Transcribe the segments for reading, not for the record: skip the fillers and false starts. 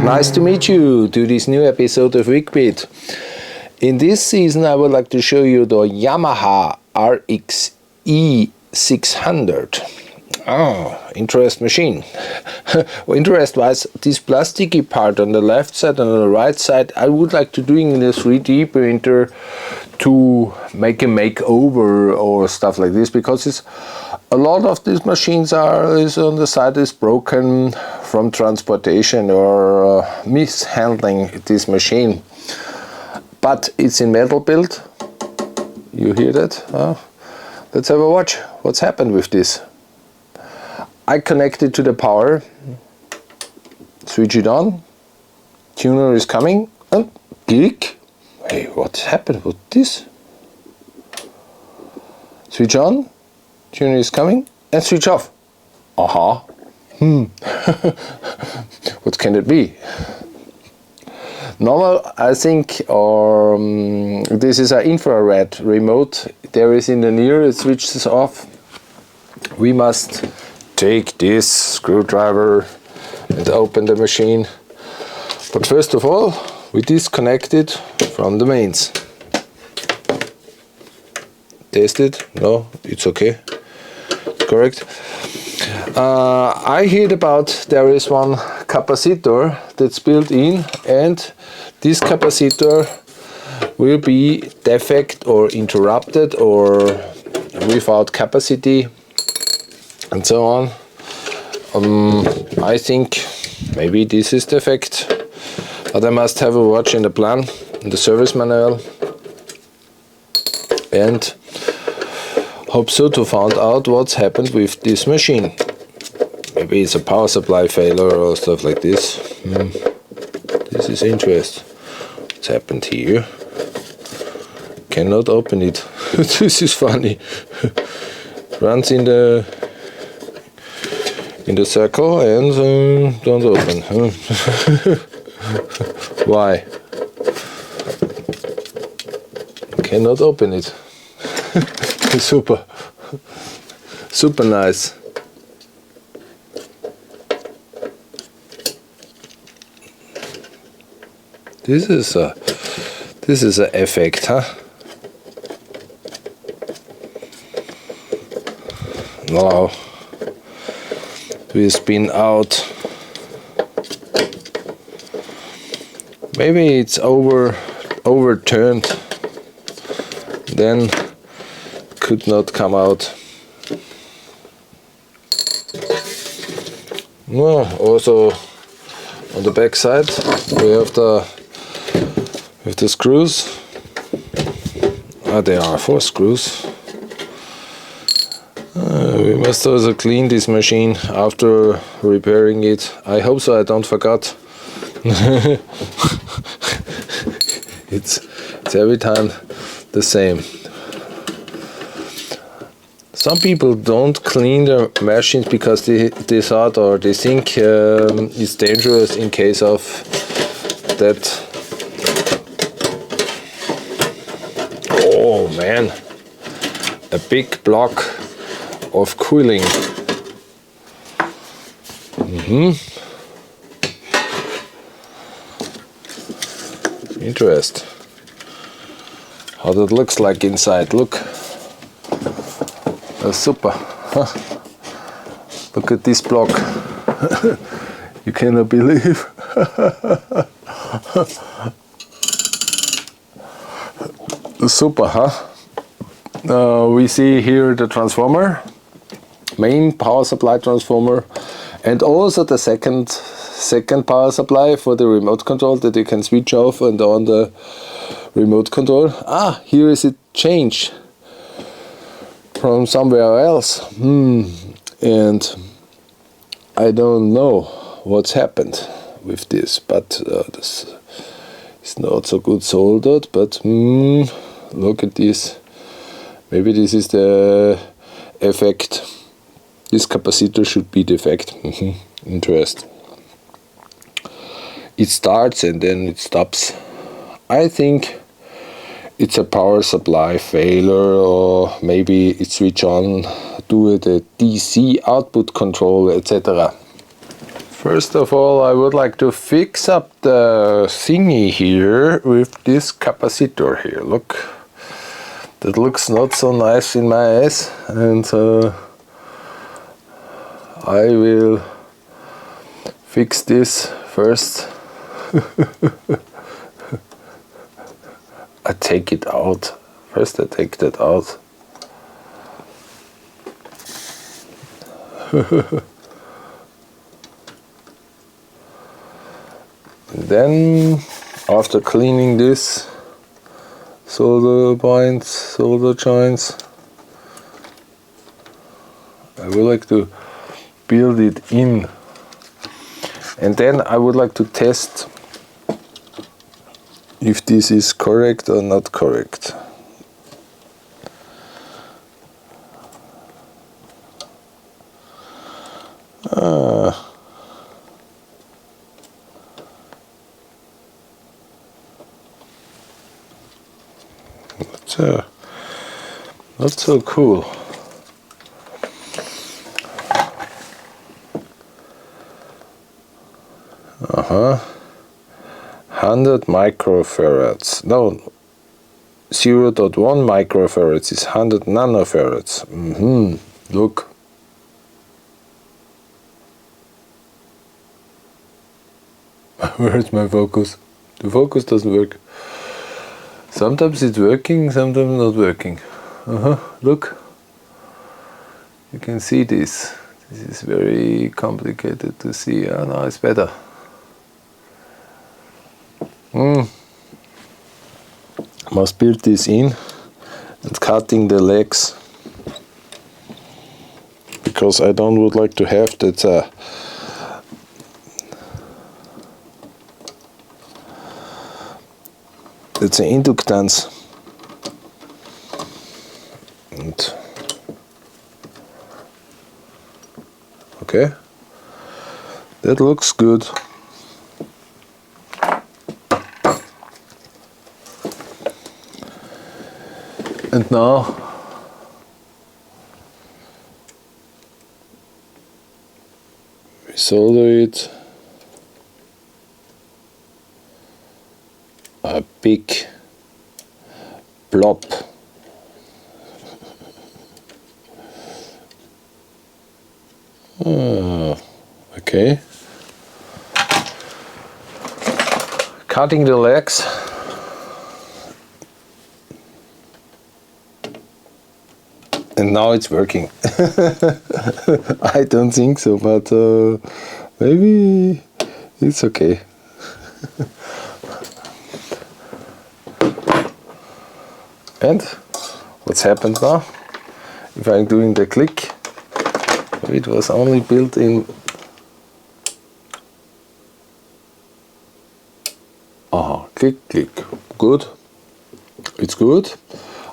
Nice to meet you to this new episode of Wigbit. In this season I would like to show you the Yamaha RX E600. Oh, interesting machine. Interest wise, this plasticky part on the left side and on the right side I would like to do in a 3D printer to make a makeover or stuff like this, because it's a lot of these machines is on the side is broken from transportation or mishandling this machine. But it's in metal build. You hear that? Let's have a watch. What's happened with this? I connect it to the power, switch it on, tuner is coming, and click. Hey, what's happened with this? Switch on, tuner is coming, and switch off. Aha. What can it be? Normal, I think, or this is an infrared remote. There is in the near, it switches off. We must take this screwdriver and open the machine. But first of all, we disconnect it from the mains. Test it. No, it's okay. Correct. I heard about there is one capacitor that's built in, and this capacitor will be defect or interrupted or without capacity and so on. I think maybe this is defect, but I must have a watch in the plan, in the service manual, and hope so to find out what's happened with this machine. Maybe it's a power supply failure or stuff like this. This is interesting. What's happened here? Cannot open it. This is funny. Runs in the circle and don't open. Why? Cannot open it. Super nice. This is a effect, huh? Now we spin out. Maybe it's overturned. Then could not come out. No, also on the back side we have the screws. There are 4 screws. We must also clean this machine after repairing it. I hope so I don't forget. It's every time the same. Some people don't clean their machines because they thought or they think it's dangerous in case of that. Oh man, a big block of cooling. Interesting how that looks like inside. Look. Super. Look at this block. You cannot believe. Super, huh? We see here the transformer, main power supply transformer, and also the second power supply for the remote control that you can switch off and on the remote control. Here is it changed from somewhere else, and I don't know what's happened with this, but this is not so good soldered. But look at this. Maybe this is the effect. This capacitor should be defect. Interesting. It starts and then it stops. I think it's a power supply failure, or maybe it switch on, do the DC output control, etc. First of all, I would like to fix up the thingy here with this capacitor here. Look, that looks not so nice in my eyes, and I will fix this first. I take it out. First I take that out. Then, after cleaning this solder points, solder joints, I would like to build it in, and then I would like to test if this is correct or not correct. Not so cool. 100 microfarads. No, 0.1 microfarads is 100 nanofarads. Look. Where's my focus? The focus doesn't work. Sometimes it's working, sometimes not working. Look. You can see this. This is very complicated to see. Oh, now it's better. Must build this in and cutting the legs, because I don't would like to have that that's an inductance. And okay, that looks good. And now we solder it. A big blob. Okay. Cutting the legs. And now it's working. I don't think so, but maybe it's okay. And what's happened now? If I'm doing the click, it was only built in. Click, click. Good. It's good.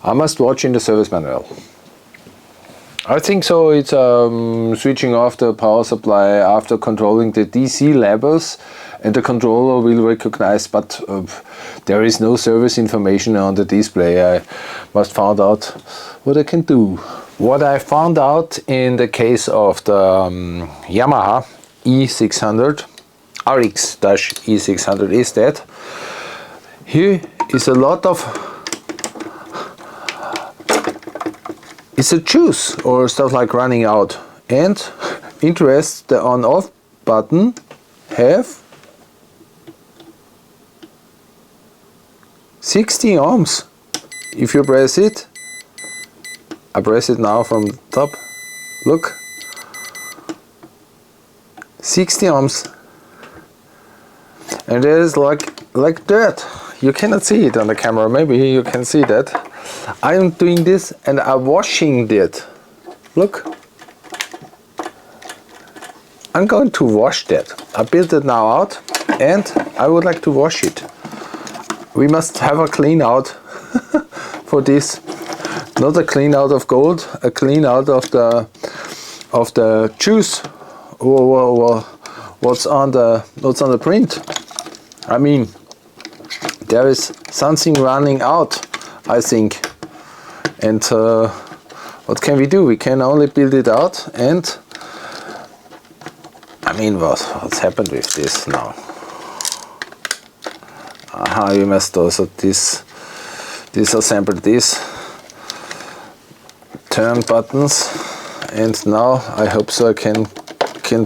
I must watch in the service manual. I think so. It's switching off the power supply after controlling the DC levels, and the controller will recognize, but there is no service information on the display. I must find out what I can do. What I found out in the case of the Yamaha E600, RX E600, is that here is a lot of it's a juice or stuff like running out, and interest the on-off button have 60 ohms. If you press it, I press it now from the top, look, 60 ohms, and it is like that. You cannot see it on the camera, maybe you can see that. I am doing this and I'm washing it. Look. I'm going to wash that. I built it now out and I would like to wash it. We must have a clean out for this. Not a clean out of gold, a clean out of the juice. What's on the print? I mean, there is something running out, I think. And what can we do? We can only build it out, and I mean, what's happened with this now? Aha, you must also disassemble these turn buttons, and now I hope so I can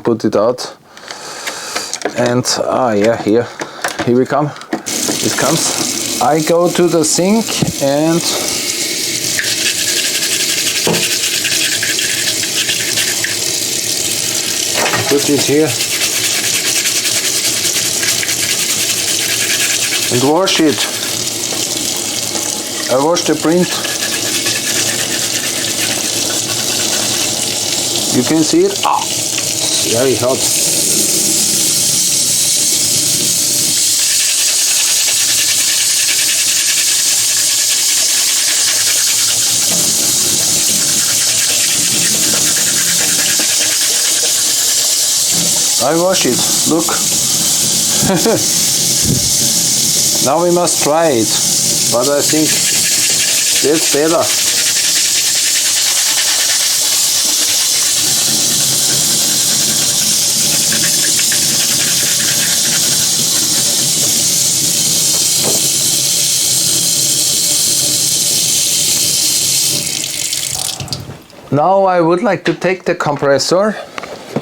put it out. And yeah, here we come. It comes. I go to the sink and put it here and wash it. I wash the print. You can see it. Ah, it's very hot. I wash it, look. Now we must try it, but I think that's better. Now I would like to take the compressor.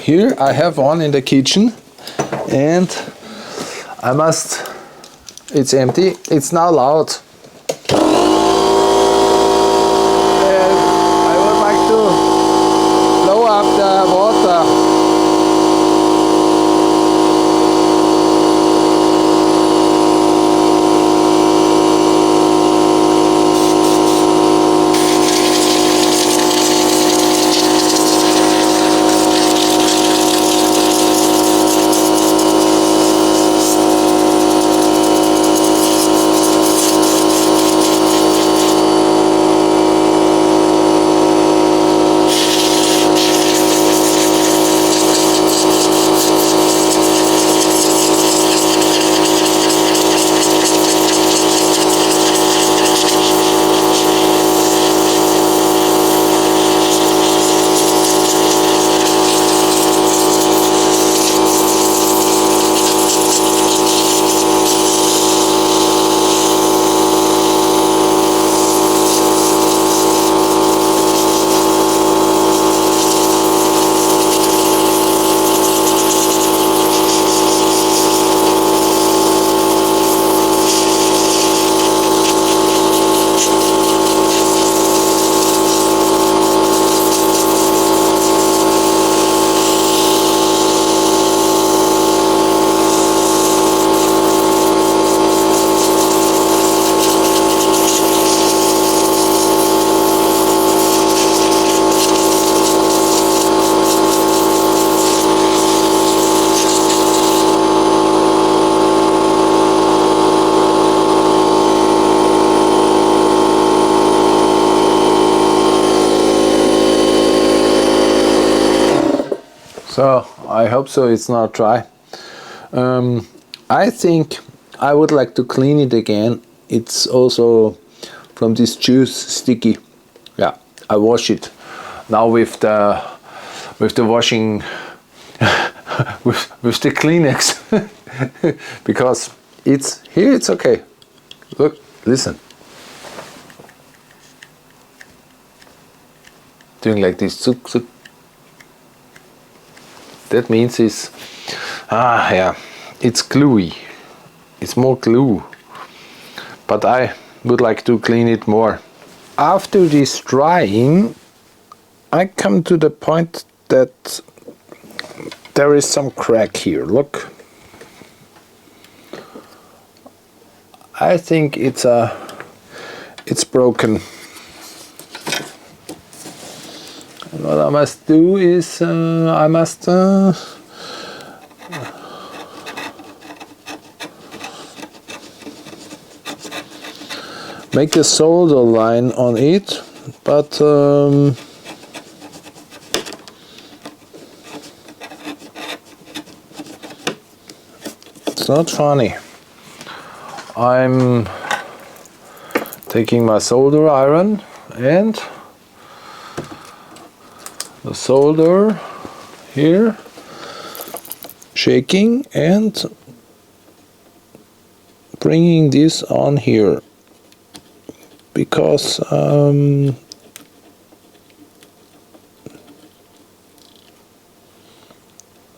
Here I have one in the kitchen, and it's empty, it's now loud. And I would like to blow up the water. So I hope so it's not dry. I think I would like to clean it again. It's also from this juice sticky. Yeah, I wash it now with the washing with the Kleenex because it's here. It's okay. Look, listen. Doing like this. Zuk, zuk. That means yeah, it's gluey. It's more glue. But I would like to clean it more. After this drying, I come to the point that there is some crack here. Look. I think it's broken. And what I must do is I must make a solder line on it, but it's not funny. I'm taking my solder iron and the solder here, shaking and bringing this on here, because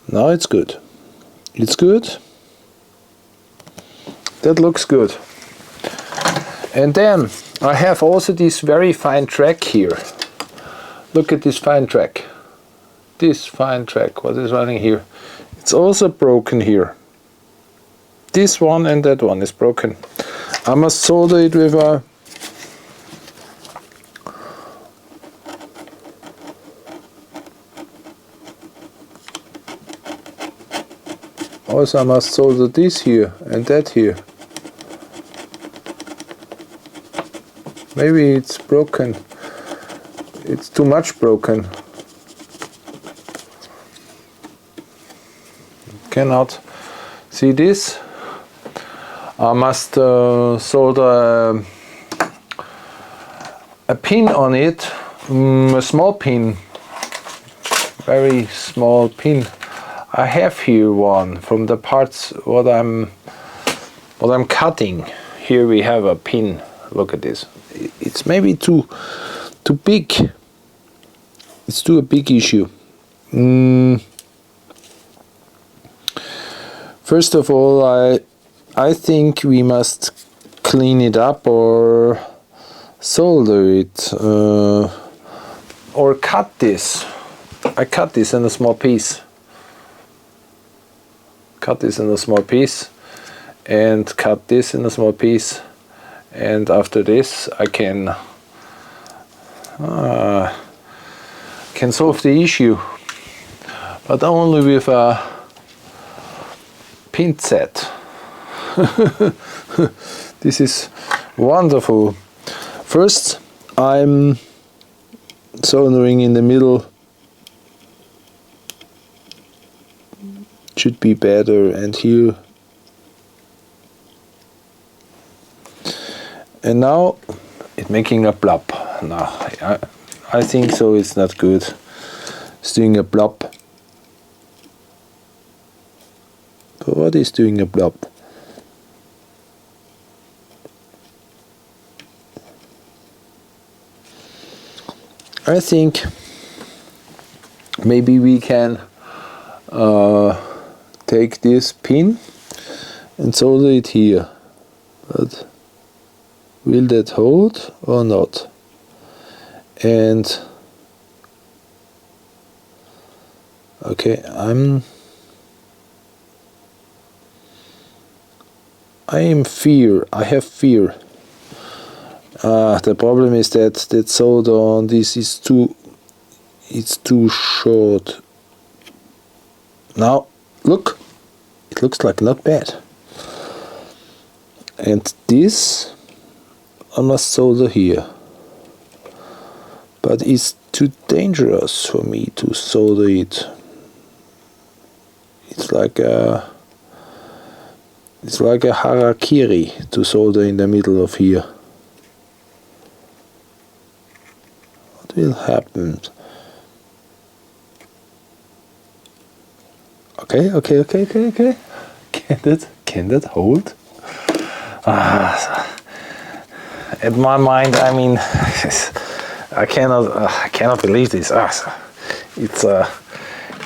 now it's good. It's good. That looks good. And then I have also this very fine track here. Look at this fine track. This fine track, what is running here? It's also broken here. This one and that one is broken. I must solder it with a also I must solder this here and that here. Maybe it's broken. It's too much broken. Cannot see this. I must solder a pin on it, a small pin, very small pin. I have here one from the parts what I'm cutting. Here we have a pin. Look at this. It's maybe too big. It's too a big issue. First of all, I think we must clean it up or solder it or cut this. I cut this in a small piece. Cut this in a small piece and cut this in a small piece, and after this I can solve the issue, but only with a pin set. This is wonderful. First I'm soldering in the middle. Should be better, and here. And now it's making a blob. No, I think so. It's not good. It's doing a blob. But what is doing a blob? I think maybe we can take this pin and solder it here, but will that hold or not? And okay, I have fear. The problem is that solder on this is it's too short. Now look, it looks like not bad. And this I must solder here, but it's too dangerous for me to solder it. It's like a harakiri to solder in the middle of here. What will happen? Okay. Can that hold? At my mind, I mean, I cannot believe this.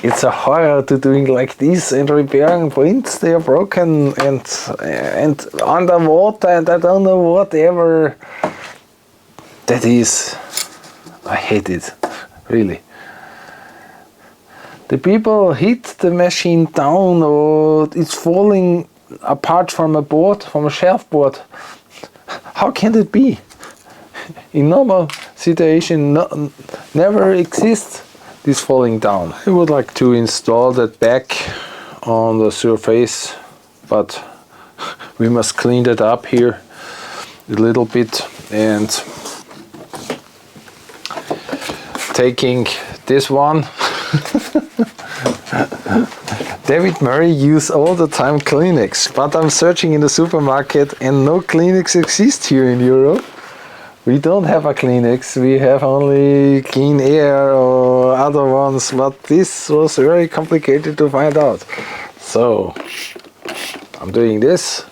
It's a horror to doing like this and repairing prints. They are broken and underwater, and I don't know whatever that is. I hate it, really. The people hit the machine down, or it's falling apart from a board, from a shelf board. How can it be? In normal situation, never exists this falling down. I would like to install that back on the surface, but we must clean that up here a little bit, and taking this one. David Murray use all the time Kleenex, but I'm searching in the supermarket and no Kleenex exists here in Europe. We don't have a Kleenex, we have only Clean Air or other ones, but this was very complicated to find out. So I'm doing this,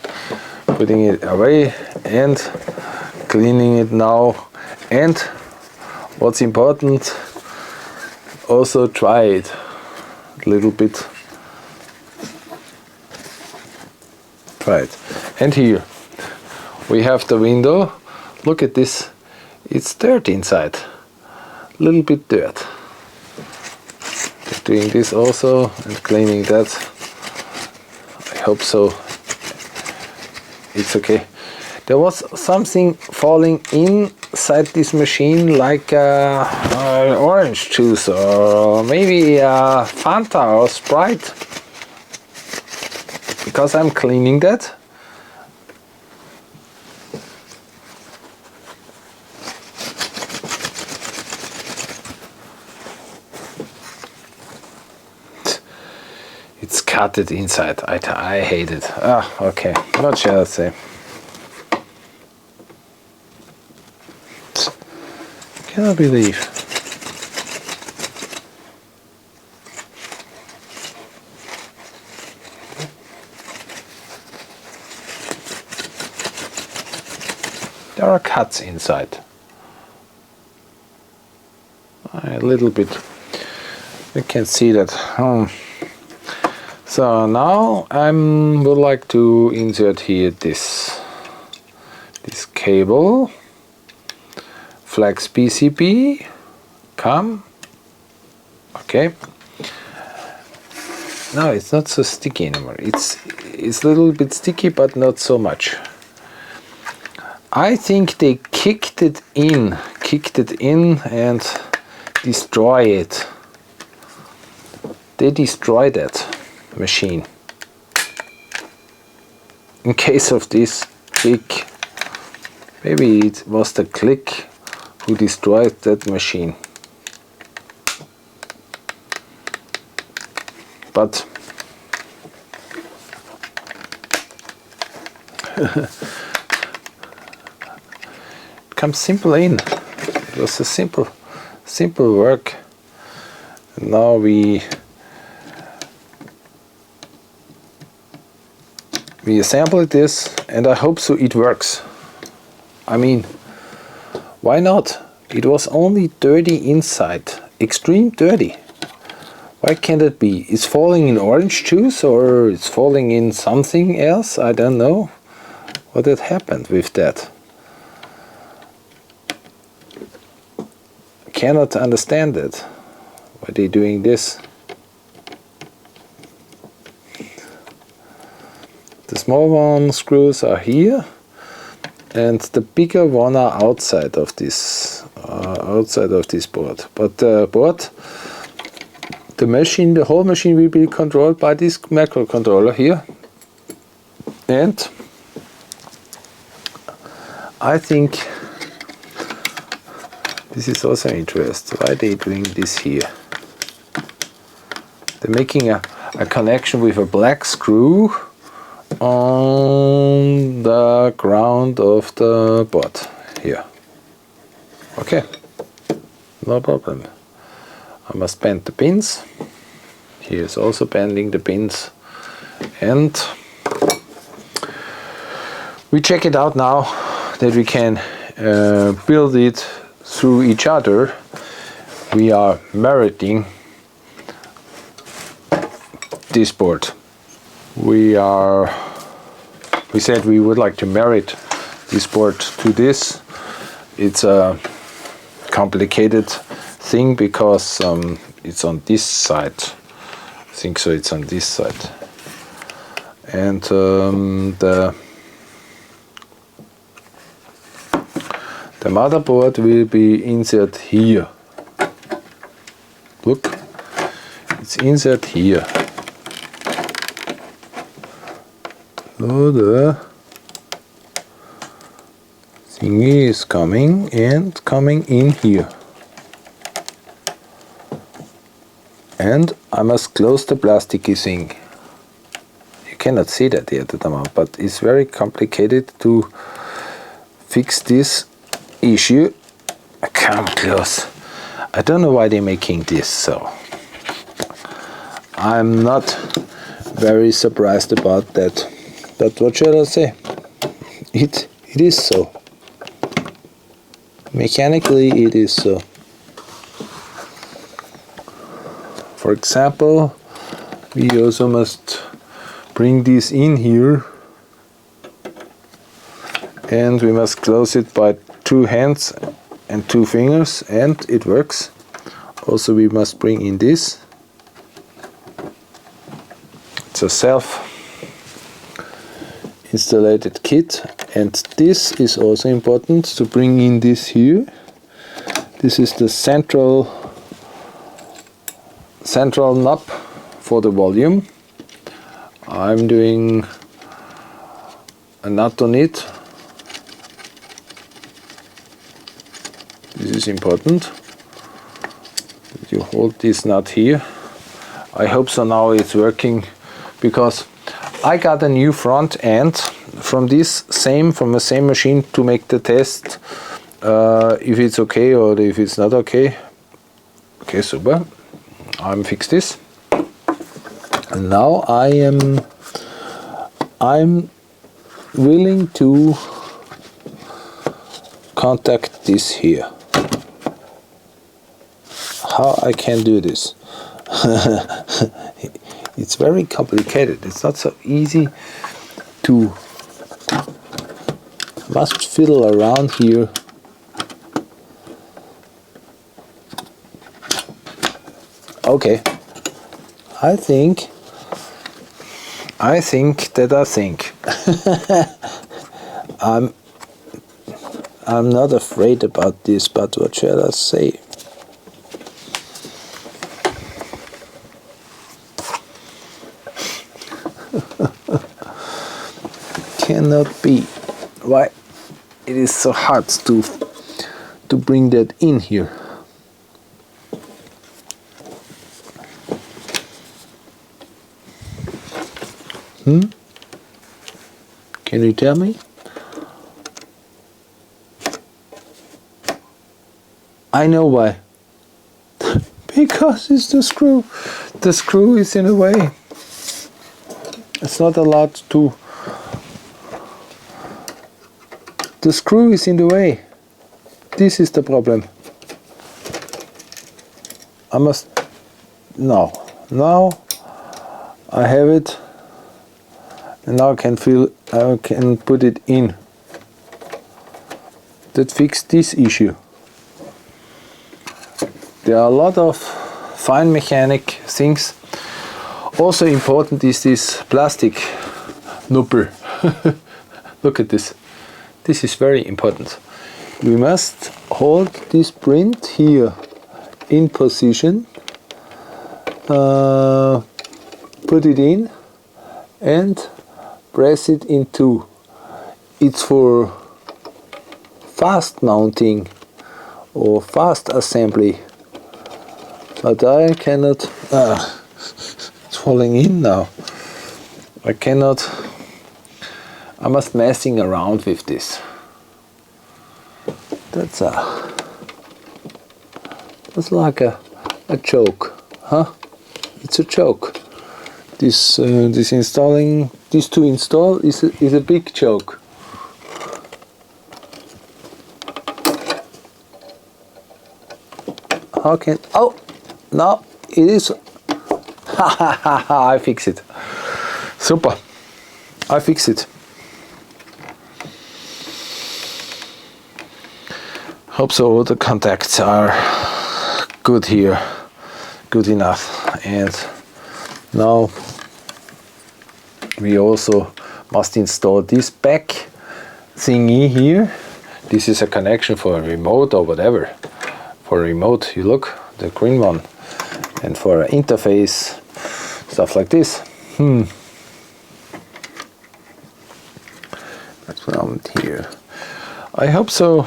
putting it away and cleaning it now, and what's important, also try it a little bit. Try it. And here we have the window. Look at this, it's dirt inside, a little bit dirt. Doing this also and cleaning that. I hope so. It's okay. There was something falling inside this machine, like orange juice or maybe Fanta or Sprite, because I'm cleaning that. It's cutted inside. I hate it. Ah, okay. What shall I say? Cannot believe. There are cuts inside. A little bit. You can see that. So now I would like to insert here this cable, flex PCB, come, okay. No, it's not so sticky anymore. It's a little bit sticky, but not so much. I think they kicked it in and destroy it. They destroyed that machine. In case of this click, maybe it was the click who destroyed that machine. But it comes simple in. It was a simple work. And now we assembled this, and I hope so it works. I mean, why not? It was only dirty inside, extreme dirty. Why can't it be? It's falling in orange juice, or it's falling in something else? I don't know what had happened with that. I cannot understand it. Why are they doing this? The small one screws are here, and the bigger one are outside of this board. But the board, the whole machine will be controlled by this microcontroller here. And I think this is also interesting. Why are they doing this here? They're making a connection with a black screw on the ground of the board here. Okay, no problem. I must bend the pins. Here's also bending the pins, and we check it out now that we can build it through each other. We are marrying this board. We said we would like to marry this board to this. It's a complicated thing because it's on this side. I think so. It's on this side, and the motherboard will be inserted here. Look, it's inserted here. So the thingy is coming in here. And I must close the plasticky thing. You cannot see that yet at the moment, but it's very complicated to fix this issue. Come close. I don't know why they're making this so. I'm not very surprised about that. But what shall I say? It is so. Mechanically it is so. For example, we also must bring this in here, and we must close it by 2 hands and 2 fingers, and it works. Also we must bring in this. It's a self-installed kit, and this is also important to bring in this here. This is the central knob for the volume. I'm doing a nut on it. This is important. You hold this nut here. I hope so now it's working, because I got a new front end from the same machine to make the test if it's okay or if it's not okay. Okay, super. I'm fixed this. And now I'm willing to contact this here. How I can do this? It's very complicated. It's not so easy to must fiddle around here. Okay, I think I'm not afraid about this, but what shall I say? Cannot be. Why it is so hard to bring that in here? Can you tell me? I know why. Because it's the screw. The screw is in the way. It's not allowed to. The screw is in the way. This is the problem. I must. No. Now I have it. And now I can put it in. That fixed this issue. There are a lot of fine mechanic things. Also important is this plastic nupper. Look at this. This is very important. We must hold this print here in position, put it in and press it into. It's for fast mounting or fast assembly, but I cannot. It's falling in now. I cannot. I must messing around with this. That's like a joke, huh? It's a joke. This to install is a big joke. How can? Oh, no, it is. Ha ha ha ha! I fix it. Super. I fix it. Hope so. All the contacts are good here, good enough, and now we also must install this back thingy here. This is a connection for a remote or whatever. For a remote, you look, the green one, and for an interface, stuff like this. That's what I want here. I hope so.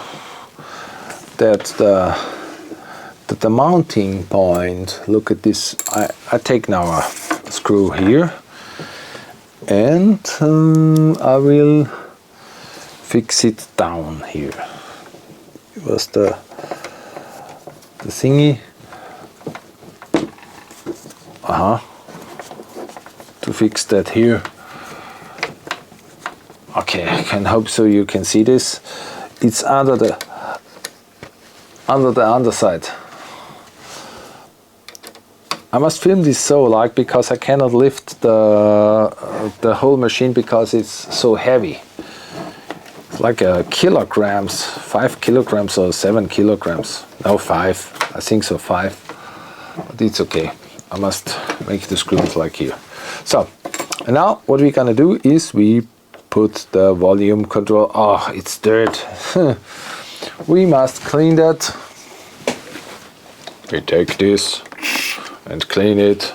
That the mounting point, look at this, I take now a screw here and I will fix it down here. It was the thingy to to fix that here. Okay, I can hope so you can see this. It's under the underside. I must film this so like because I cannot lift the whole machine because it's so heavy. It's like kilograms, 5 kilograms or 7 kilograms. No, 5. I think so, 5. But it's okay. I must make the screws like here. So, and now what we're gonna do is we put the volume control. Oh, it's dirt. We must clean that. We take this and clean it.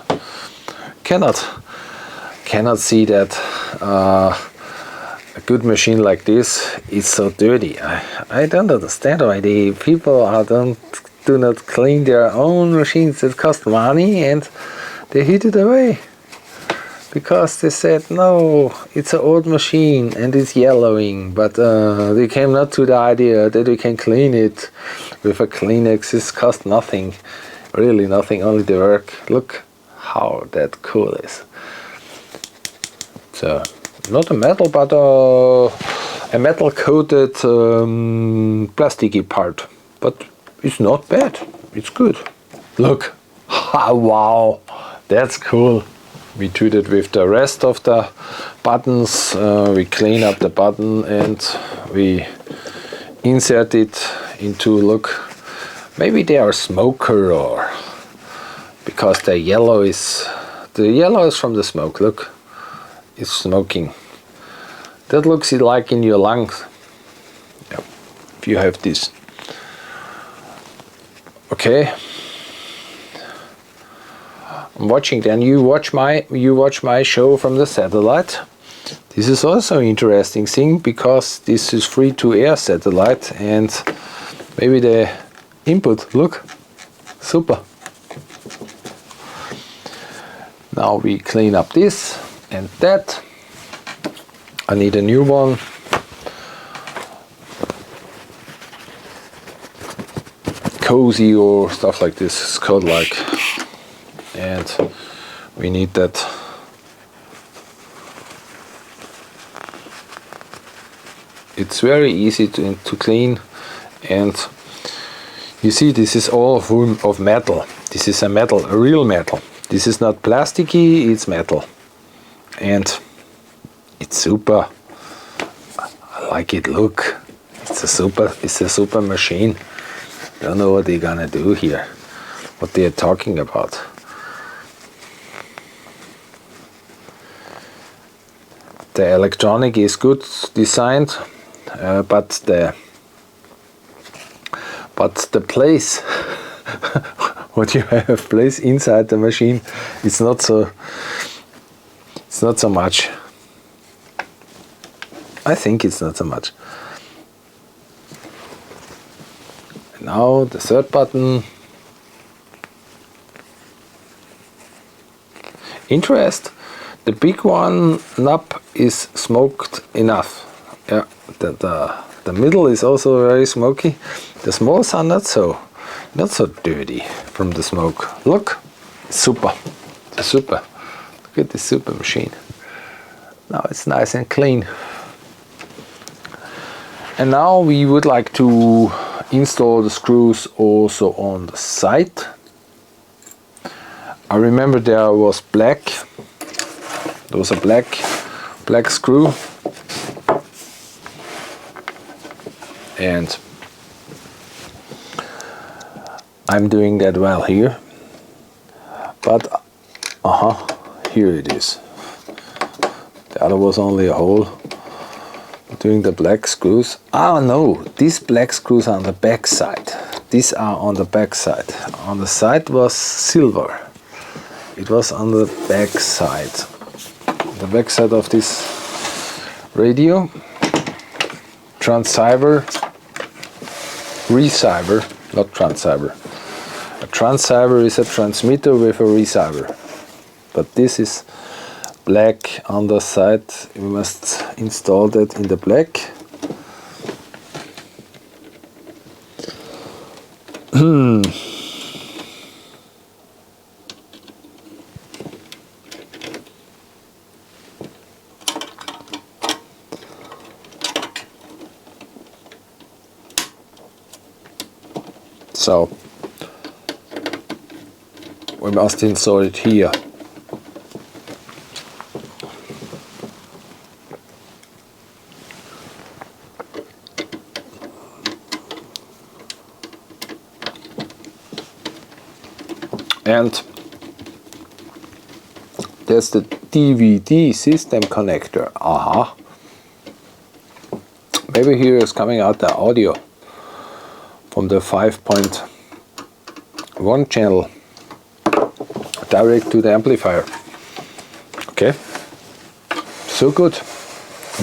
Cannot see that a good machine like this is so dirty. I don't understand why the people do not clean their own machines that cost money and they hid it away. Because they said, no, it's an old machine and it's yellowing, but they came not to the idea that we can clean it with a Kleenex. This costs nothing, really nothing, only the work. Look how that cool is. So, not a metal, but a metal coated plasticky part. But it's not bad, it's good. Look, wow, that's cool. We do that with the rest of the buttons. We clean up the button and we insert it into, look, maybe they are smoker or because the yellow is from the smoke. Look, it's smoking. That looks like in your lungs. Yeah, if you have this. Okay. I'm watching. Then you watch my show from the satellite. This is also an interesting thing because this is free-to-air satellite and maybe the input. Look, super. Now we clean up this and that. I need a new one. Cozy or stuff like this. It's called like. And we need that. It's very easy to clean, and you see this is all full of metal. This is a real metal. This is not plasticky, it's metal. And it's super. I like it, look. It's a super machine. Don't know what they're gonna do here. What they are talking about. The electronic is good designed, but the place, what you have placed inside the machine, it's not so much. I think it's not so much. Now the third button. Interest. The big one knob is smoked enough. Yeah, the middle is also very smoky. The smalls are not so dirty from the smoke. Look, super. Look at this super machine. Now it's nice and clean. And now we would like to install the screws also on the side. I remember there was black. There was a black screw, and I'm doing that well here, but here it is. The other was only a hole. Doing the black screws. Oh no, these black screws are on the back side. These are on the back side. On the side was silver. It was on the back side. The back side of this radio. Transceiver. Receiver, not transceiver. A transceiver is a transmitter with a receiver. But this is black on the side. We must install that in the black. So we must install it here. And there's the DVD system connector. Aha. Maybe here is coming out the audio from the 5.1 channel direct to the amplifier. Okay, so good.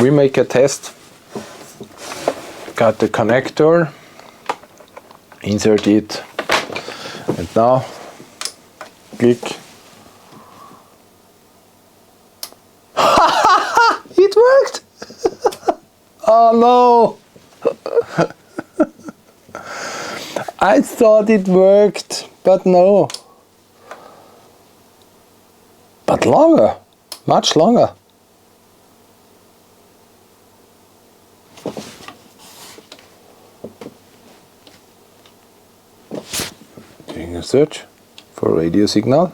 We make a test. Got the connector, insert it, and now click. It worked! Oh no! I thought it worked, but no. But longer, much longer. Doing a search for radio signal.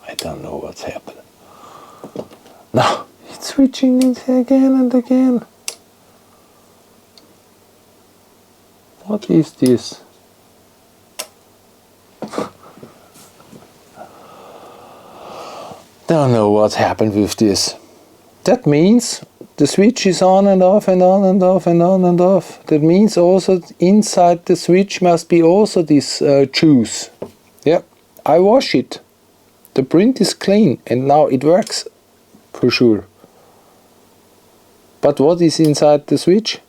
I don't know what's happened. No, it's switching it again and again. What is this? Don't know what happened with this. That means the switch is on and off and on and off and on and off. That means also inside the switch must be also this juice. Yeah, I wash it. The print is clean and now it works for sure. But what is inside the switch?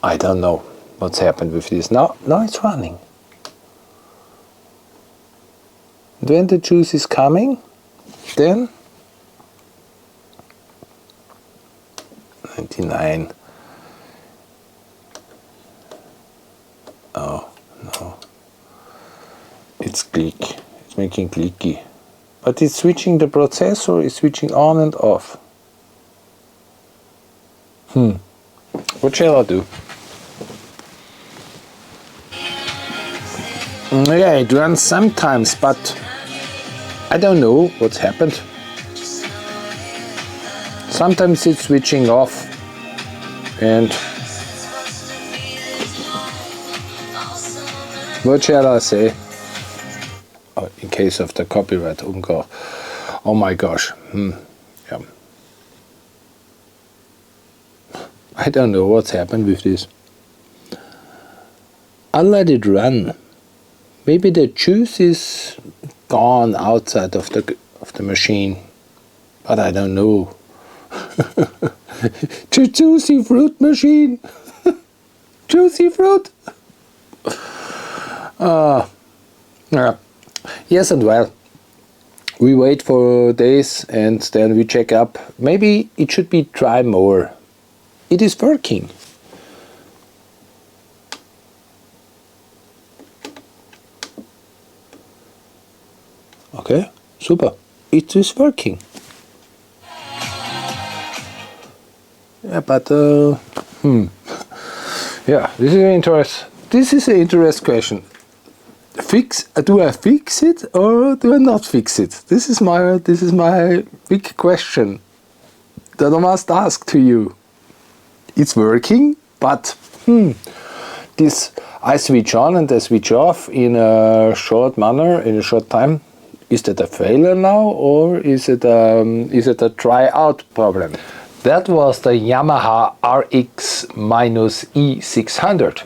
I don't know what's happened with this. Now it's running. When the juice is coming, then 99. Oh no, it's click. It's making clicky, but it's switching the processor. It's switching on and off. What shall I do? Yeah, it runs sometimes, but I don't know what's happened. Sometimes it's switching off, and what shall I say? Oh, in case of the copyright, oh my gosh. Yeah. I don't know what's happened with this. I'll let it run. Maybe the juice is gone outside of the machine, but I don't know. Juicy fruit machine. Juicy fruit. Yeah. Yes, and well, we wait for days and then we check up. Maybe it should be try more. It is working. Okay, super. It is working. Yeah, but yeah, this is an interesting question. Do I fix it or do I not fix it? This is my big question that I must ask to you. It's working, but this I switch on and I switch off in a short manner, in a short time. Is that a failure now, or is it a try out problem? That was the Yamaha RX E600.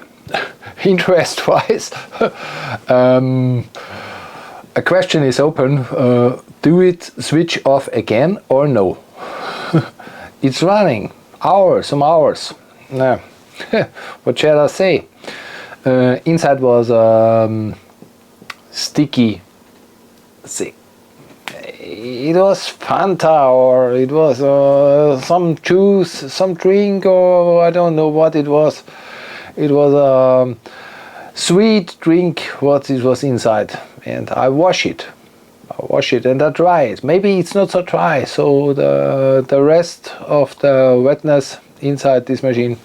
Interest-wise, a question is open. Do it switch off again or no? It's running some hours. Yeah. What shall I say? Inside was sticky. See, it was Fanta, or it was some juice, some drink, or I don't know what it was. It was a sweet drink what it was inside, and I wash it and I dry it. Maybe it's not so dry, so the rest of the wetness inside this machine,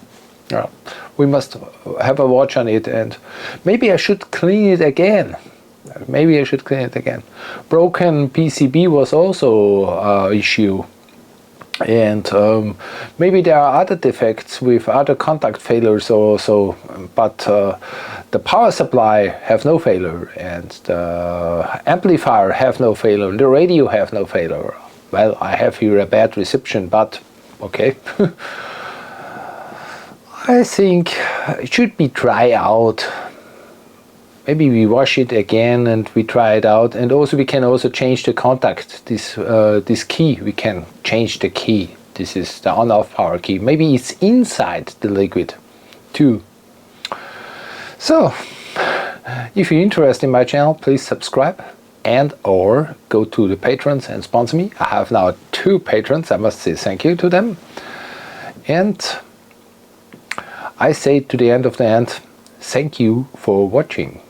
we must have a watch on it, and maybe I should clean it again. Broken PCB was also an issue, and maybe there are other defects with other contact failures also, but the power supply have no failure, and the amplifier have no failure, the radio have no failure. Well, I have here a bad reception, but okay. I think it should be dry out. Maybe we wash it again and we try it out, and also we can also change the contact. This key, we can change the key. This is the on-off power key. Maybe it's inside the liquid too. So, if you're interested in my channel, please subscribe and or go to the patrons and sponsor me. I have now 2 patrons. I must say thank you to them. And I say to the end of the end, thank you for watching.